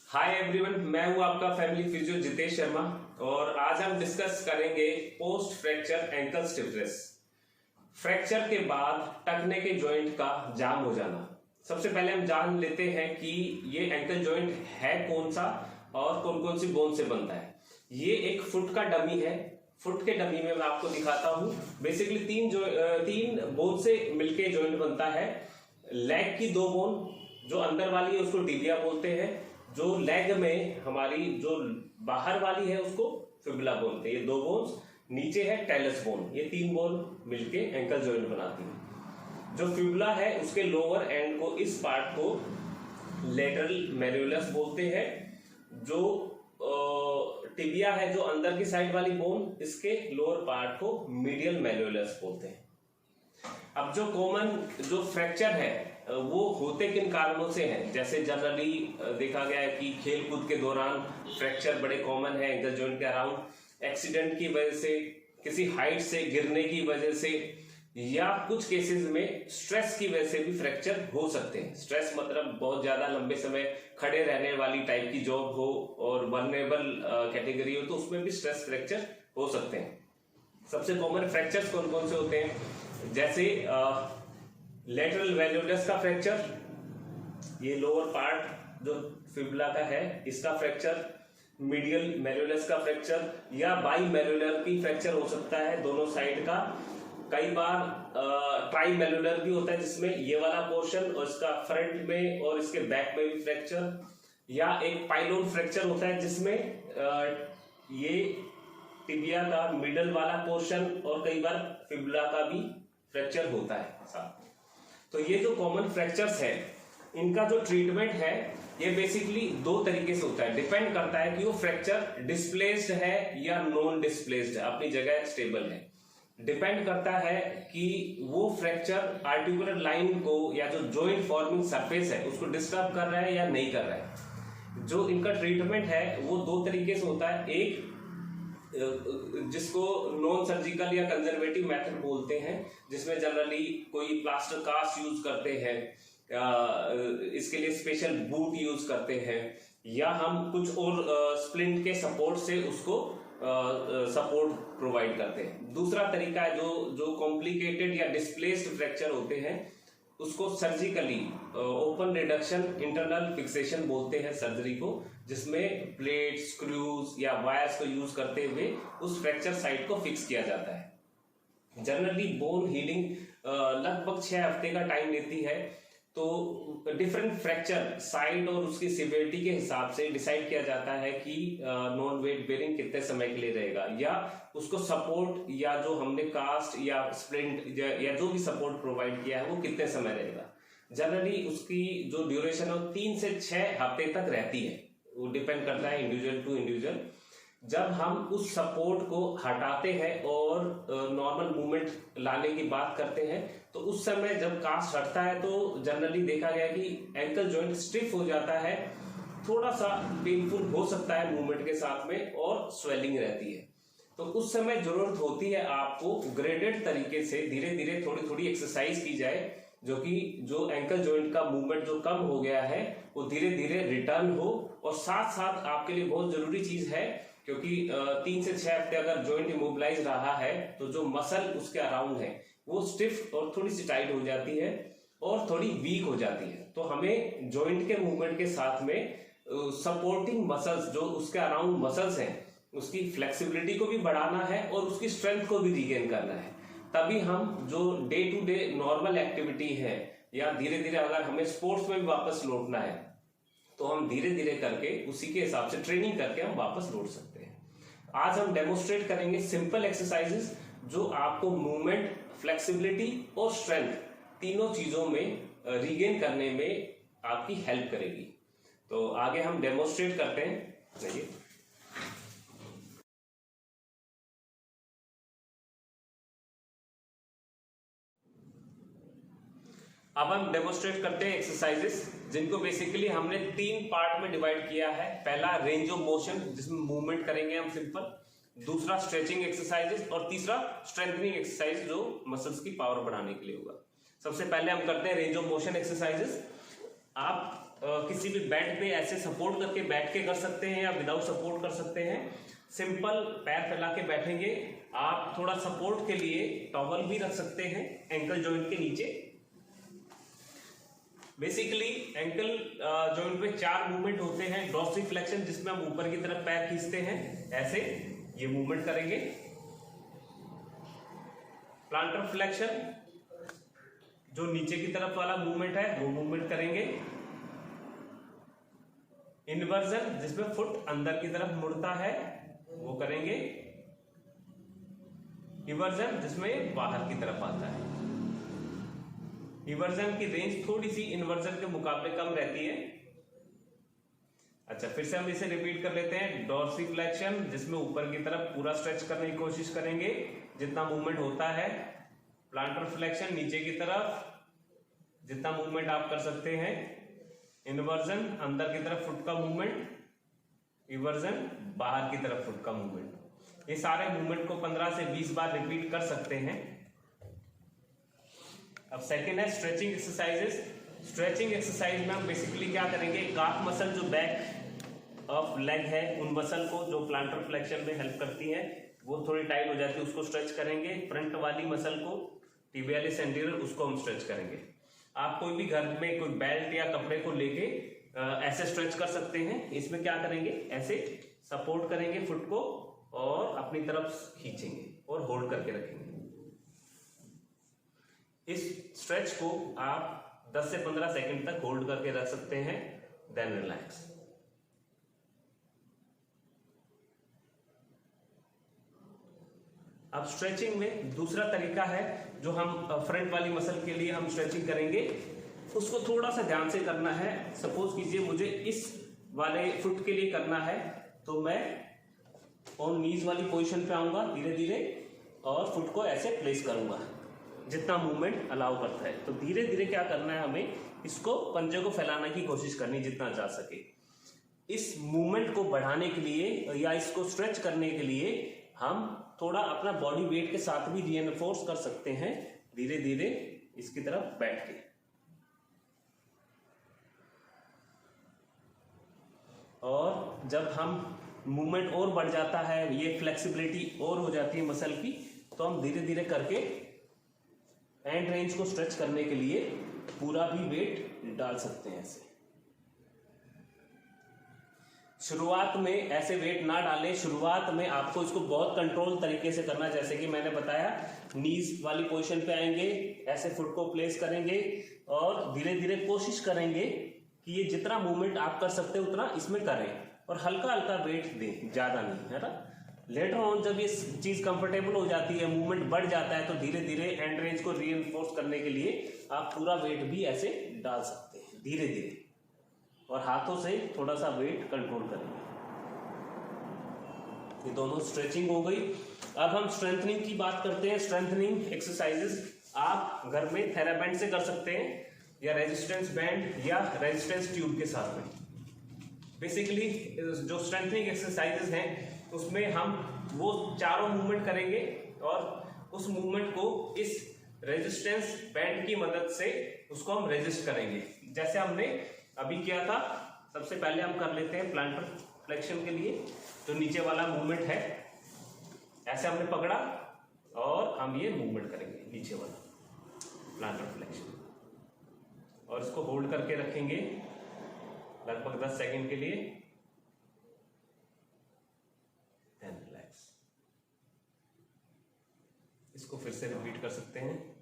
Hi everyone, मैं हूं आपका फैमिली फिजियो जितेश शर्मा और आज हम डिस्कस करेंगे post fracture ankle stiffness. Fracture के बाद टखने के जॉइंट का जाम हो जाना। सबसे पहले हम जान लेते हैं कि ये एंकल जॉइंट है कौन सा और कौन कौन सी बोन से बनता है। ये एक फुट का डमी है। फुट के डमी में मैं आपको दिखाता हूं। बेसिकली तीन बोन से मिलके जॉइंट बनता है। लेग की दो बोन जो अंदर वाली है उसको टिबिया बोलते हैं, जो लेग में हमारी जो बाहर वाली है उसको फिबुला बोलते हैं। ये दो बोन्स नीचे है टेलस बोन, ये तीन बोन मिलके एंकल जॉइंट बनाती है। जो फिबुला है उसके लोअर एंड को, इस पार्ट को लेटरल मेल्यूलस बोलते हैं। जो टिबिया है जो अंदर की साइड वाली बोन, इसके लोअर पार्ट को मीडियल मेल्यूलस बोलते हैं। अब जो कॉमन जो फ्रैक्चर है वो होते किन कारणों से हैं? जैसे जनरली देखा गया है कि खेल कूद के दौरान फ्रैक्चर बड़े कॉमन है एंकल जॉइंट के अराउंड। एक्सीडेंट की वजह से, किसी हाइट से गिरने की वजह से, या कुछ केसेस में स्ट्रेस की वजह से भी फ्रैक्चर हो सकते हैं। स्ट्रेस मतलब बहुत ज्यादा लंबे समय खड़े रहने वाली टाइप की जॉब हो और वल्नरेबल कैटेगरी हो तो उसमें भी स्ट्रेस फ्रैक्चर हो सकते हैं। सबसे कॉमन फ्रैक्चर्स कौन कौन से होते हैं? जैसे लेटरल वेल्यूलस का फ्रैक्चर, ये लोअर पार्ट जो फिबुला का है इसका फ्रैक्चर, मीडियल मेल्यूलस का फ्रैक्चर, या बाई मेल्यूलर की फ्रैक्चर हो सकता है दोनों साइड का। कई बार ट्राई मेल्यूलर भी होता है जिसमें ये वाला पोर्शन और इसका फ्रंट में और इसके बैक में भी फ्रैक्चर, या एक पाइलोन फ्रैक्चर होता है जिसमें ये टिबिया का मिडल वाला पोर्शन और कई बार फिबुला का भी फ्रैक्चर होता है साथ। तो ये जो कॉमन फ्रैक्चर्स है इनका जो ट्रीटमेंट है ये बेसिकली दो तरीके से होता है। डिपेंड करता है कि वो फ्रैक्चर डिस्प्लेस्ड है या नॉन डिस्प्लेस्ड है, अपनी जगह स्टेबल है। डिपेंड करता है कि वो फ्रैक्चर आर्टिकुलर लाइन को या जो जॉइंट फॉर्मिंग सरफेस है उसको डिस्टर्ब कर रहा है या नहीं कर रहा है। जो इनका ट्रीटमेंट है वो दो तरीके से होता है। एक जिसको नॉन सर्जिकल या कंजर्वेटिव मेथड बोलते हैं, जिसमें जनरली कोई प्लास्टर कास्ट यूज करते हैं, इसके लिए स्पेशल बूट यूज करते हैं, या हम कुछ और स्प्लिंट के सपोर्ट से उसको सपोर्ट प्रोवाइड करते हैं। दूसरा तरीका है जो कॉम्प्लिकेटेड या डिस्प्लेस्ड फ्रैक्चर होते हैं उसको surgically open reduction internal fixation बोलते हैं सर्जरी को, जिसमें प्लेट, स्क्रूज या वायर्स को यूज करते हुए उस फ्रैक्चर साइट को फिक्स किया जाता है। जनरली बोन हीलिंग लगभग 6 हफ्ते का टाइम लेती है। तो डिफरेंट फ्रैक्चर साइड और उसकी सिवियरिटी के हिसाब से डिसाइड किया जाता है कि नॉन वेट बेरिंग कितने समय के लिए रहेगा, या उसको सपोर्ट या जो हमने कास्ट या स्प्लिंट या जो भी सपोर्ट प्रोवाइड किया है वो कितने समय रहेगा। जनरली उसकी जो ड्यूरेशन है 3 से 6 हफ्ते तक रहती है। वो डिपेंड करता है इंडिविजुअल टू इंडिविजुअल। जब हम उस सपोर्ट को हटाते हैं और नॉर्मल मूवमेंट लाने की बात करते हैं तो उस समय जब कास्ट हटता है तो जनरली देखा गया कि एंकल जॉइंट स्टिफ हो जाता है, थोड़ा सा पेनफुल हो सकता है मूवमेंट के साथ में, और स्वेलिंग रहती है। तो उस समय जरूरत होती है आपको ग्रेडेड तरीके से धीरे धीरे थोड़ी थोड़ी एक्सरसाइज की जाए, जो कि जो एंकल जॉइंट का मूवमेंट जो कम हो गया है वो धीरे धीरे रिटर्न हो। और साथ साथ आपके लिए बहुत जरूरी चीज है, क्योंकि 3 से 6 हफ्ते अगर जॉइंट इमोबिलाइज रहा है तो जो मसल उसके अराउंड है वो स्टिफ और थोड़ी सी टाइट हो जाती है और थोड़ी वीक हो जाती है। तो हमें जॉइंट के मूवमेंट के साथ में सपोर्टिंग मसल्स जो उसके अराउंड मसल्स हैं उसकी फ्लेक्सिबिलिटी को भी बढ़ाना है और उसकी स्ट्रेंथ को भी रिगेन करना है। तभी हम जो day to day normal activity है या धीरे धीरे अगर हमें स्पोर्ट्स में भी वापस लौटना है तो हम धीरे धीरे करके उसी के हिसाब से ट्रेनिंग करके हम वापस लौट सकते हैं। आज हम डेमोस्ट्रेट करेंगे सिंपल एक्सरसाइजेस जो आपको मूवमेंट, फ्लेक्सिबिलिटी और स्ट्रेंथ तीनों चीजों में रिगेन करने में आपकी हेल्प करेगी। तो आगे हम डेमोस्ट्रेट करते हैं। देखिए, अब हम डेमोस्ट्रेट करते हैं एक्सरसाइजेस जिनको बेसिकली हमने 3 पार्ट में डिवाइड किया है। पहला रेंज ऑफ मोशन जिसमें मूवमेंट करेंगे हम सिंपल, दूसरा स्ट्रेचिंग एक्सरसाइजेस, और तीसरा स्ट्रेंथनिंग एक्सरसाइज जो मसल्स की पावर बढ़ाने के लिए होगा। सबसे पहले हम करते हैं रेंज ऑफ मोशन एक्सरसाइजेस। आप किसी भी बेड पे ऐसे सपोर्ट करके बैठ के कर सकते हैं या विदाउट सपोर्ट कर सकते हैं। सिंपल पैर फैला के बैठेंगे। आप थोड़ा सपोर्ट के लिए टॉवल भी रख सकते हैं एंकल जॉइंट के नीचे। बेसिकली एंकल जॉइंट पे 4 मूवमेंट होते हैं। डॉर्सिफ्लेक्शन जिसमें हम ऊपर की तरफ पैर खींचते हैं, ऐसे ये मूवमेंट करेंगे। प्लांटर फ्लेक्शन जो नीचे की तरफ वाला मूवमेंट है वो मूवमेंट करेंगे। इन्वर्जन जिसमें फुट अंदर की तरफ मुड़ता है वो करेंगे। इवर्जन जिसमें बाहर की तरफ आता है। इवर्जन की रेंज थोड़ी सी इन्वर्जन के मुकाबले कम रहती है। अच्छा, फिर से हम इसे रिपीट कर लेते हैं। डॉर्सिफ्लेक्शन जिसमें ऊपर की तरफ पूरा स्ट्रेच करने की कोशिश करेंगे जितना मूवमेंट होता है। प्लांटर फ्लेक्शन नीचे की तरफ जितना मूवमेंट आप कर सकते हैं। इन्वर्जन अंदर की तरफ फुट का मूवमेंट। इवर्जन बाहर की तरफ फुट का मूवमेंट। ये सारे मूवमेंट को 15 से 20 बार रिपीट कर सकते हैं। अब सेकेंड है स्ट्रेचिंग एक्सरसाइजेस। स्ट्रेचिंग एक्सरसाइज में हम बेसिकली क्या करेंगे, काफ मसल जो बैक ऑफ लेग है उन मसल को जो प्लांटर फ्लेक्शन में हेल्प करती है वो थोड़ी टाइट हो जाती है, उसको स्ट्रेच करेंगे। फ्रंट वाली मसल को टिबियालिस एंटीरियर उसको हम स्ट्रेच करेंगे। आप कोई भी घर में कोई बेल्ट या कपड़े को लेके ऐसे स्ट्रेच कर सकते हैं। इसमें क्या करेंगे, ऐसे सपोर्ट करेंगे फुट को और अपनी तरफ खींचेंगे और होल्ड करके रखेंगे। इस स्ट्रेच को आप 10 से 15 सेकंड तक होल्ड करके रख सकते हैं, देन रिलैक्स। अब स्ट्रेचिंग में दूसरा तरीका है जो हम फ्रंट वाली मसल के लिए हम स्ट्रेचिंग करेंगे, उसको थोड़ा सा ध्यान से करना है। सपोज कीजिए मुझे इस वाले फुट के लिए करना है तो मैं ऑन नीज वाली पोजीशन पे आऊंगा धीरे धीरे और फुट को ऐसे प्लेस करूंगा जितना मूवमेंट अलाउ करता है। तो धीरे धीरे क्या करना है, हमें इसको पंजे को फैलाने की कोशिश करनी जितना जा सके। इस मूवमेंट को बढ़ाने के लिए या इसको स्ट्रेच करने के लिए हम थोड़ा अपना बॉडी वेट के साथ भी रीइंफोर्स कर सकते हैं धीरे धीरे इसकी तरफ बैठ के। और जब हम मूवमेंट और बढ़ जाता है, ये फ्लेक्सिबिलिटी और हो जाती है मसल की, तो हम धीरे धीरे करके एंड रेंज को स्ट्रेच करने के लिए पूरा भी वेट डाल सकते हैं ऐसे। शुरुआत में ऐसे वेट ना डालें। शुरुआत में आपको इसको बहुत कंट्रोल तरीके से करना, जैसे कि मैंने बताया, नीज वाली पोजीशन पे आएंगे, ऐसे फुट को प्लेस करेंगे और धीरे धीरे कोशिश करेंगे कि ये जितना मूवमेंट आप कर सकते हैं उतना इसमें करें और हल्का हल्का वेट दें, ज्यादा नहीं, है ना। लेटर ऑन जब ये चीज कंफर्टेबल हो जाती है, मूवमेंट बढ़ जाता है, तो धीरे धीरे एंड रेंज को रीइंफोर्स करने के लिए आप पूरा वेट भी ऐसे डाल सकते हैं धीरे धीरे और हाथों से थोड़ा सा वेट कंट्रोल करेंगे। ये दोनों स्ट्रेचिंग हो गई। अब हम स्ट्रेंथनिंग की बात करते हैं। स्ट्रेंथनिंग एक्सरसाइजेस आप घर में थेराबैंड से कर सकते हैं या रेजिस्टेंस बैंड या रेजिस्टेंस ट्यूब के साथ में। बेसिकली जो स्ट्रेंथनिंग एक्सरसाइजेस हैं उसमें हम वो चारों मूवमेंट करेंगे और उस मूवमेंट को इस रेजिस्टेंस बैंड की मदद से उसको हम रेजिस्ट करेंगे, जैसे हमने अभी किया था। सबसे पहले हम कर लेते हैं प्लांटर फ्लेक्शन के लिए, जो नीचे वाला मूवमेंट है, ऐसे हमने पकड़ा और हम ये मूवमेंट करेंगे नीचे वाला प्लांटर फ्लेक्शन और इसको होल्ड करके रखेंगे लगभग 10 सेकंड के लिए, देन रिलैक्स। इसको फिर से रिपीट कर सकते हैं।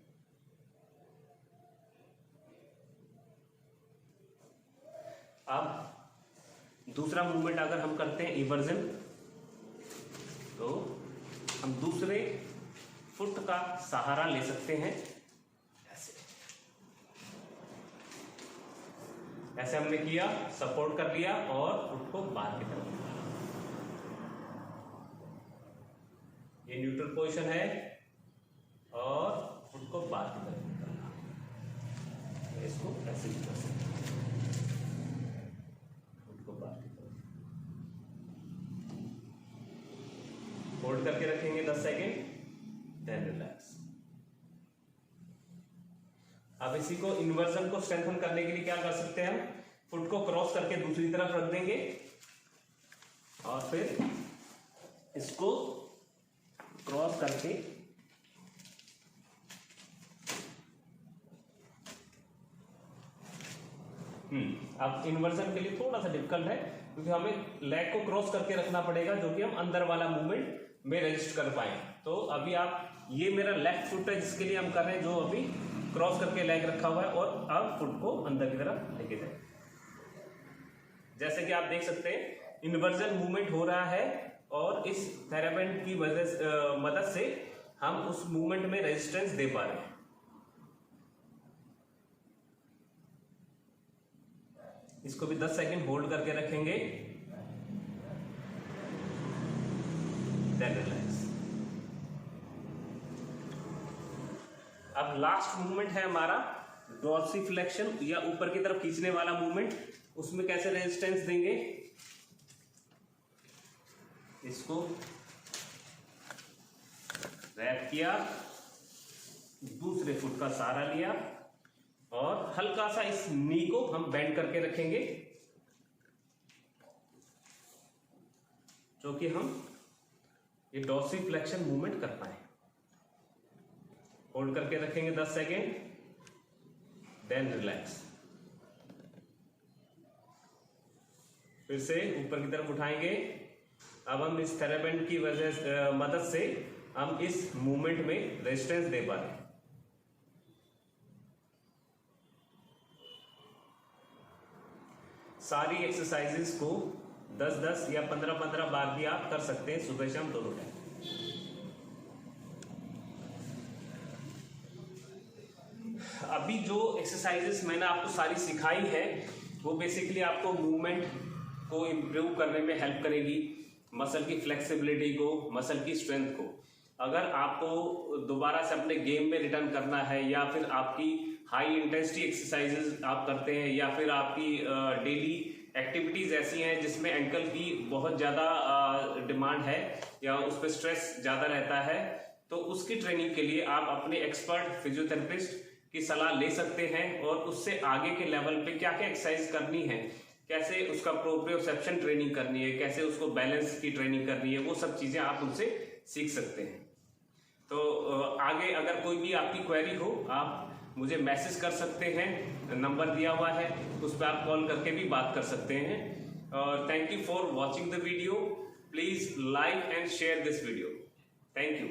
अब दूसरा मूवमेंट अगर हम करते हैं इवर्जन, तो हम दूसरे फुट का सहारा ले सकते हैं ऐसे हमने किया, सपोर्ट कर लिया और फुट को बाहर की तरफ निकाला। ये न्यूट्रल पोजीशन है और फुट को बाहर की तरफ निकाला। इसको ऐसे ही कर सकते हैं, फुट को बाहर की तरफ होल्ड करके रखेंगे 10 सेकेंड, देन रिलैक्स। अब इसी को इन्वर्जन को स्ट्रेंथन करने के लिए क्या कर सकते हैं हम, फुट को क्रॉस करके दूसरी तरफ रख देंगे और फिर इसको क्रॉस करके अब इन्वर्जन के लिए थोड़ा सा डिफिकल्ट है क्योंकि हमें लेग को क्रॉस करके रखना पड़ेगा जो कि हम अंदर वाला मूवमेंट में रजिस्ट कर पाए। तो अभी आप ये मेरा लेफ्ट फुट है जिसके लिए हम कर रहे हैं, जो अभी क्रॉस करके लेग रखा हुआ है और अब फुट को अंदर की तरफ लेके जाए। जैसे कि आप देख सकते हैं इन्वर्जन मूवमेंट हो रहा है और इस थेराबैंड की मदद से हम उस मूवमेंट में रेजिस्टेंस दे पा रहे हैं। इसको भी 10 सेकंड होल्ड करके रखेंगे, देन रिलैक्स। अब लास्ट मूवमेंट है हमारा डॉर्सिफ्लेक्शन या ऊपर की तरफ खींचने वाला मूवमेंट। उसमें कैसे रेजिस्टेंस देंगे, इसको रैप किया, दूसरे फुट का सहारा लिया और हल्का सा इस नी को हम बेंड करके रखेंगे, जो कि हम ये डॉर्सिफ्लेक्शन मूवमेंट कर पाए। होल्ड करके रखेंगे 10 सेकेंड, देन रिलैक्स। फिर से ऊपर की तरफ उठाएंगे। अब हम इस थेराबैंड की मदद से हम इस मूवमेंट में रेजिस्टेंस दे पा रहे हैं। सारी एक्सरसाइजेस को 10-10 या 15-15 बार भी आप कर सकते हैं, सुबह शाम दोनों टाइम। अभी जो एक्सरसाइजेस मैंने आपको सारी सिखाई है वो बेसिकली आपको मूवमेंट को इम्प्रूव करने में हेल्प करेगी, मसल की फ्लेक्सिबिलिटी को, मसल की स्ट्रेंथ को। अगर आपको दोबारा से अपने गेम में रिटर्न करना है या फिर आपकी हाई इंटेंसिटी एक्सरसाइजेस आप करते हैं या फिर आपकी डेली एक्टिविटीज ऐसी हैं जिसमें एंकल की बहुत ज़्यादा डिमांड है या उस पर स्ट्रेस ज़्यादा रहता है, तो उसकी ट्रेनिंग के लिए आप अपने एक्सपर्ट फिजियोथेरेपिस्ट की सलाह ले सकते हैं और उससे आगे के लेवल पे क्या क्या एक्सरसाइज करनी है, कैसे उसका प्रोप्रियोसेप्शन ट्रेनिंग करनी है, कैसे उसको बैलेंस की ट्रेनिंग करनी है, वो सब चीज़ें आप उनसे सीख सकते हैं। तो आगे अगर कोई भी आपकी क्वेरी हो आप मुझे मैसेज कर सकते हैं, नंबर दिया हुआ है, उस पर आप कॉल करके भी बात कर सकते हैं। और thank you for watching the video. Please like and share this video. Thank you.